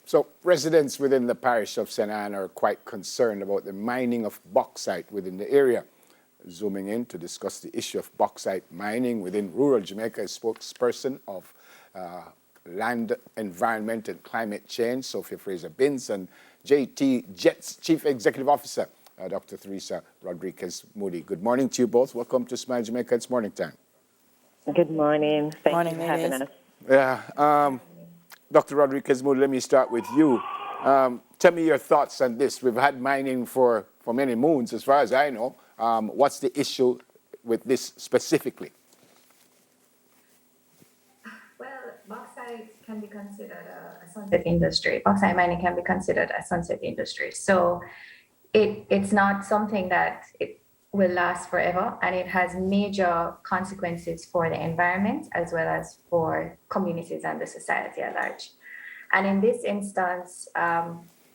So residents within the parish of St. Anne are quite concerned about the mining of bauxite within the area. Zooming in to discuss the issue of bauxite mining within rural Jamaica is spokesperson of Land, Environment and Climate Change, Sophia Fraser-Binns, and JTJet's Chief Executive Officer, Dr. Teresa Rodriguez-Moody. Good morning to you both. Welcome to Smile Jamaica. It's morning time. Good morning. Thank you for having us. Yeah. Dr. Rodriguez-Moody, let me start with you. Tell me your thoughts on this. We've had mining for many moons, as far as I know. What's the issue with this specifically? Well, bauxite can be considered a sunset industry. Bauxite mining can be considered a sunset industry. So it's not something that it will last forever, and it has major consequences for the environment as well as for communities and the society at large. And in this instance,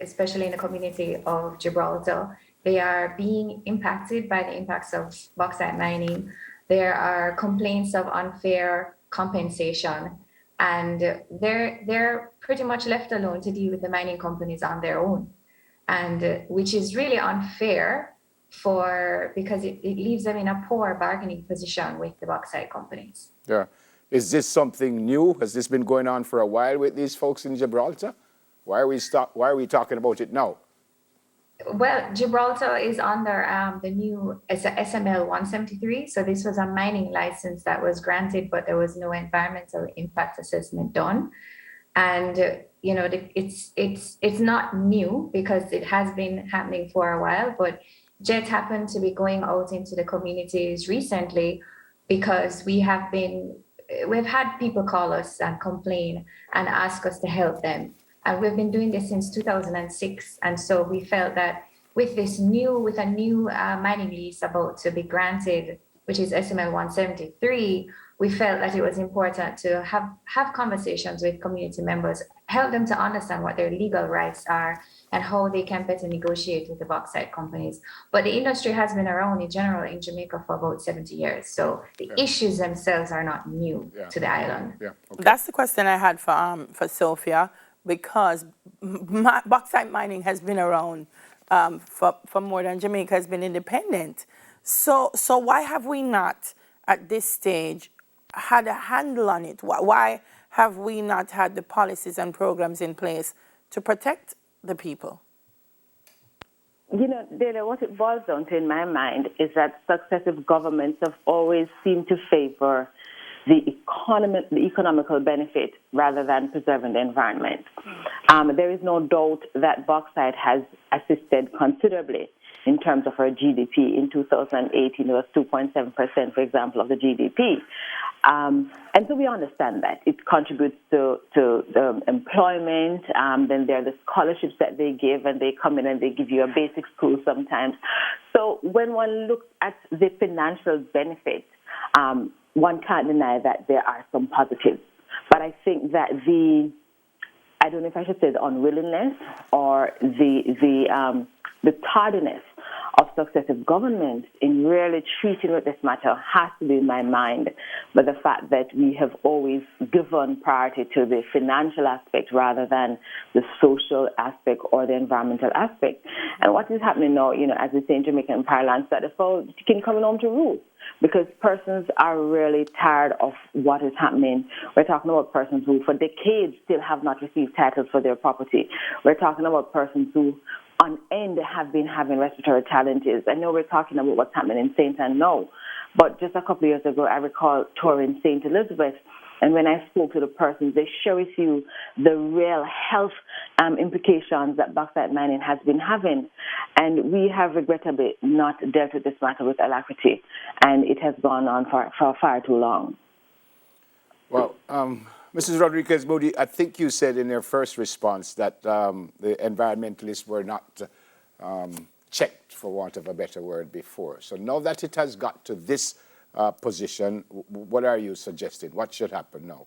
especially in the community of Gibraltar, they are being impacted by the impacts of bauxite mining. There are complaints of unfair compensation, and they're pretty much left alone to deal with the mining companies on their own, and which is really unfair because it leaves them in a poor bargaining position with the bauxite companies. Yeah. Is this something new? Has this been going on for a while with these folks in Gibraltar? Why are we talking about it now? Well, Gibraltar is under the new SML 173. So this was a mining license that was granted, but there was no environmental impact assessment done. And it's not new because it has been happening for a while. But JET happened to be going out into the communities recently because we've had people call us and complain and ask us to help them. And we've been doing this since 2006. And so we felt that with a new mining lease about to be granted, which is SML 173, we felt that it was important to have conversations with community members, help them to understand what their legal rights are and how they can better negotiate with the bauxite companies. But the industry has been around in general in Jamaica for about 70 years. So the issues themselves are not new to the island. Yeah. Okay. That's the question I had for Sophia, because bauxite mining has been around for more than Jamaica has been independent. So why have we not, at this stage, had a handle on it? Why have we not had the policies and programs in place to protect the people? Dela, what it boils down to in my mind is that successive governments have always seemed to favor the economical benefit rather than preserving the environment. There is no doubt that bauxite has assisted considerably in terms of our GDP. In 2018, it was 2.7%, for example, of the GDP. And so we understand that. It contributes to the employment. Then there are the scholarships that they give, and they come in and they give you a basic school sometimes. So when one looks at the financial benefits, one can't deny that there are some positives. But I think that I don't know if I should say the unwillingness or the tardiness of successive governments in really treating with this matter has to be in my mind, but the fact that we have always given priority to the financial aspect rather than the social aspect or the environmental aspect. And what is happening now, as we say in Jamaican parlance, that it's all chicken coming home to roost, because persons are really tired of what is happening. We're talking about persons who for decades still have not received titles for their property. We're talking about persons who on end have been having respiratory challenges. I know we're talking about what's happening in St. Anne now, but just a couple of years ago, I recall touring St. Elizabeth, and when I spoke to the persons, they share with you the real health implications that bauxite mining has been having. And we have regrettably not dealt with this matter with alacrity, and it has gone on for far too long. Well, Mrs. Rodriguez-Moody, I think you said in your first response that the environmentalists were not checked, for want of a better word, before. So now that it has got to this position, what are you suggesting? What should happen now?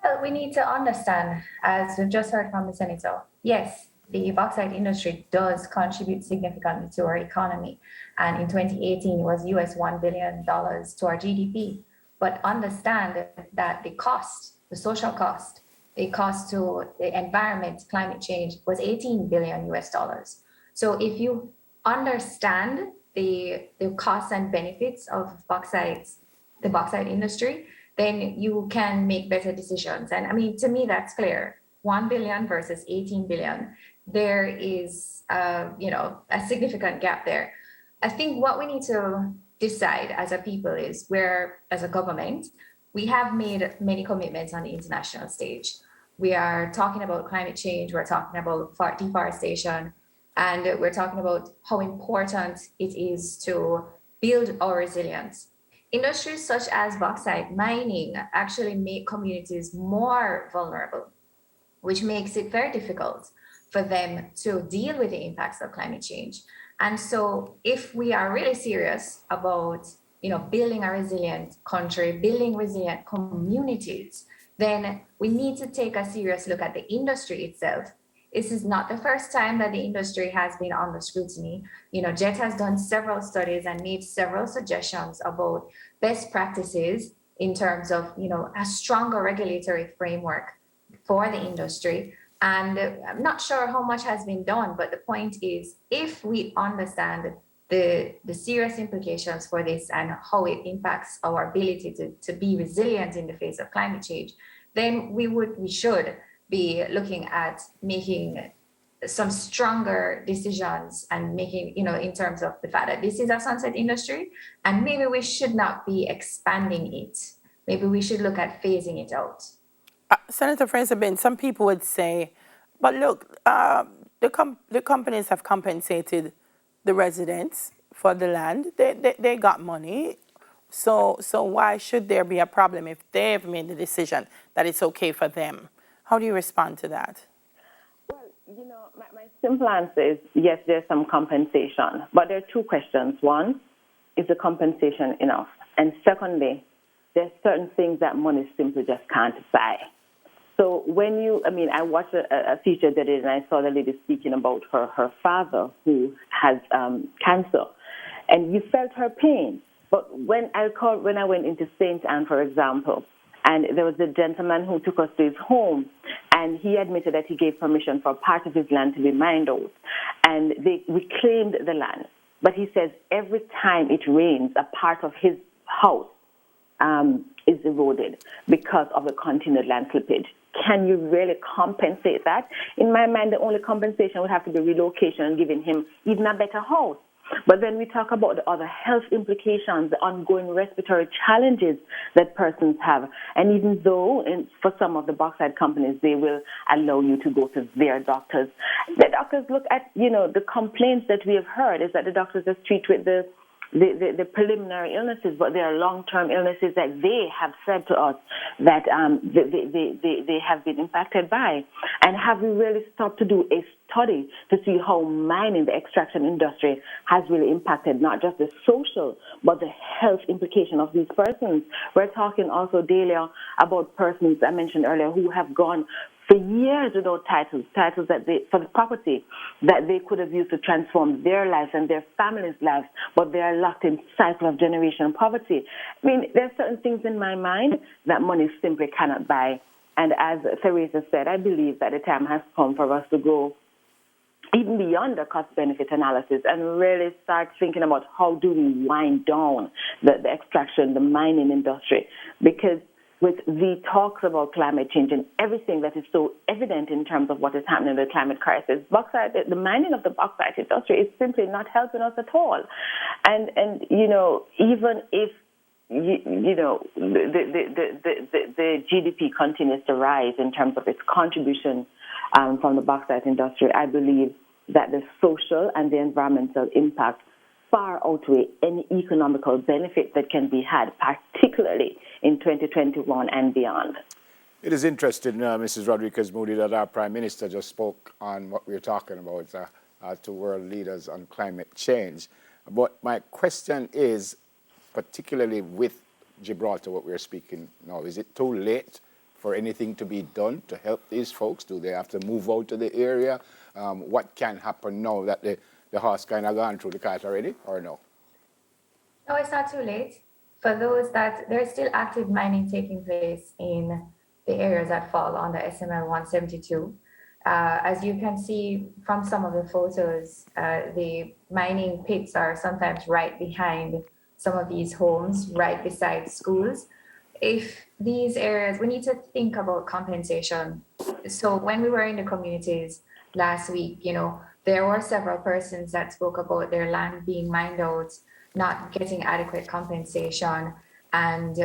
Well, we need to understand, as we've just heard from the Senator, yes, the bauxite industry does contribute significantly to our economy. And in 2018, it was US $1 billion to our GDP. But understand that the social cost the cost to the environment, climate change, was 18 billion US dollars. So if you understand the costs and benefits of the bauxite industry, then you can make better decisions. And I mean, to me, that's clear. 1 billion versus 18 billion. There is, a significant gap there. I think what we need to decide as a people is where, as a government, we have made many commitments on the international stage. We are talking about climate change, we're talking about deforestation, and we're talking about how important it is to build our resilience. Industries such as bauxite mining actually make communities more vulnerable, which makes it very difficult for them to deal with the impacts of climate change. And so if we are really serious about building a resilient country, building resilient communities, then we need to take a serious look at the industry itself. This is not the first time that the industry has been under scrutiny. JET has done several studies and made several suggestions about best practices in terms of a stronger regulatory framework for the industry. And I'm not sure how much has been done, but the point is, if we understand the serious implications for this and how it impacts our ability to be resilient in the face of climate change, then we should be looking at making some stronger decisions and making, in terms of the fact that this is a sunset industry, and maybe we should not be expanding it. Maybe we should look at phasing it out. Senator Fraser-Binns, some people would say, but look, the companies have compensated the residents for the land. They got money. So why should there be a problem if they've made the decision that it's okay for them? How do you respond to that? Well, my simple answer is yes, there's some compensation. But there are two questions. One, is the compensation enough? And secondly, there's certain things that money simply just can't buy. So I watched a feature that and I saw the lady speaking about her father who has cancer, and you felt her pain. But when I went into St. Anne, for example, and there was a gentleman who took us to his home, and he admitted that he gave permission for part of his land to be mined out, and we claimed the land. But he says every time it rains, a part of his house is eroded because of the continued land slippage. Can you really compensate that? In my mind, the only compensation would have to be relocation and giving him even a better house. But then we talk about the other health implications, the ongoing respiratory challenges that persons have. And even though for some of the bauxite companies, they will allow you to go to their doctors, the doctors look at, the complaints that we have heard is that the doctors just treat with the preliminary illnesses, but there are long-term illnesses that they have said to us that they have been impacted by. And have we really stopped to do a study to see how mining, the extraction industry, has really impacted not just the social, but the health implication of these persons? We're talking also, Delia, about persons I mentioned earlier who have gone for years without titles that for the property that they could have used to transform their lives and their families' lives, but they are locked in cycle of generational poverty. I mean, there are certain things in my mind that money simply cannot buy. And as Theresa said, I believe that the time has come for us to go even beyond the cost-benefit analysis and really start thinking about how do we wind down the extraction, the mining industry. Because with the talks about climate change and everything that is so evident in terms of what is happening in the climate crisis, bauxite, the mining of the bauxite industry is simply not helping us at all. And even if the GDP continues to rise in terms of its contribution from the bauxite industry, I believe that the social and the environmental impact far outweigh any economical benefit that can be had, particularly in 2021 and beyond. It is interesting, Mrs. Rodriguez-Moody, that our Prime Minister just spoke on what we were talking about to world leaders on climate change. But my question is, particularly with Gibraltar, what we're speaking now, is it too late for anything to be done to help these folks? Do they have to move out to the area? What can happen now that the horse kind of gone through the cart already, or no? No, it's not too late. For those that there's still active mining taking place in the areas that fall under SML 172. As you can see from some of the photos, the mining pits are sometimes right behind some of these homes, right beside schools. If these areas, we need to think about compensation. So when we were in the communities last week, there were several persons that spoke about their land being mined out, not getting adequate compensation. And,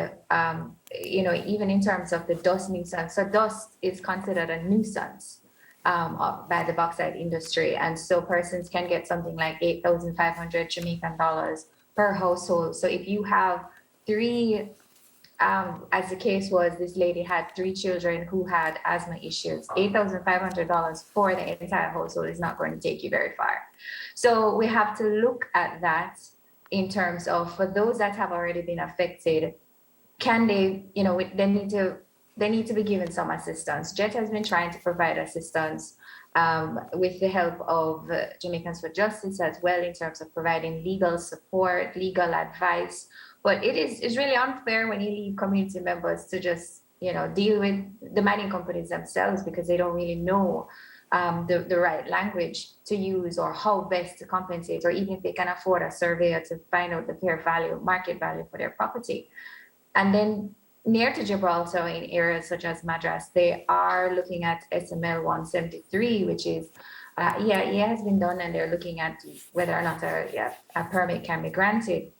even in terms of the dust nuisance, so dust is considered a nuisance by the bauxite industry. And so persons can get something like 8,500 Jamaican dollars per household. So if you have three, as the case was, this lady had 3 children who had asthma issues. $8,500 for the entire household is not going to take you very far. So we have to look at that in terms of, for those that have already been affected, can they, they need to be given some assistance. JET has been trying to provide assistance with the help of Jamaicans for Justice as well, in terms of providing legal support, legal advice. But it's really unfair when you leave community members to just, deal with the mining companies themselves, because they don't really know the right language to use, or how best to compensate, or even if they can afford a surveyor to find out the fair value, market value for their property. And then near to Gibraltar, in areas such as Madras, they are looking at SML 173, which is, it has been done, and they're looking at whether or not a permit can be granted.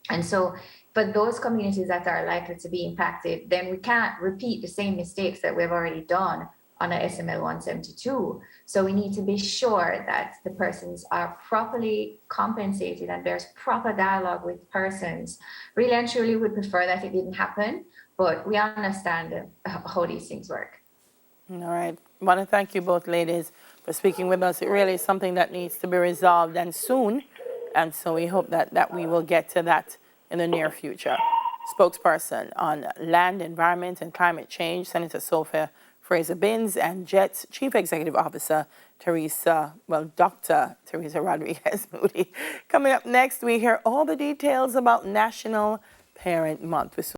And so for those communities that are likely to be impacted, then we can't repeat the same mistakes that we've already done on a SML 172. So we need to be sure that the persons are properly compensated and there's proper dialogue with persons. Really and truly would prefer that it didn't happen, but we understand how these things work. All right. I want to thank you both ladies for speaking with us. It really is something that needs to be resolved, and soon. And so we hope that we will get to that in the near future. Spokesperson on Land, Environment, and Climate Change, Senator Sophia Fraser-Binns, and JET's Chief Executive Officer, Dr. Teresa Rodriguez-Moody. Coming up next, we hear all the details about National Parent Month.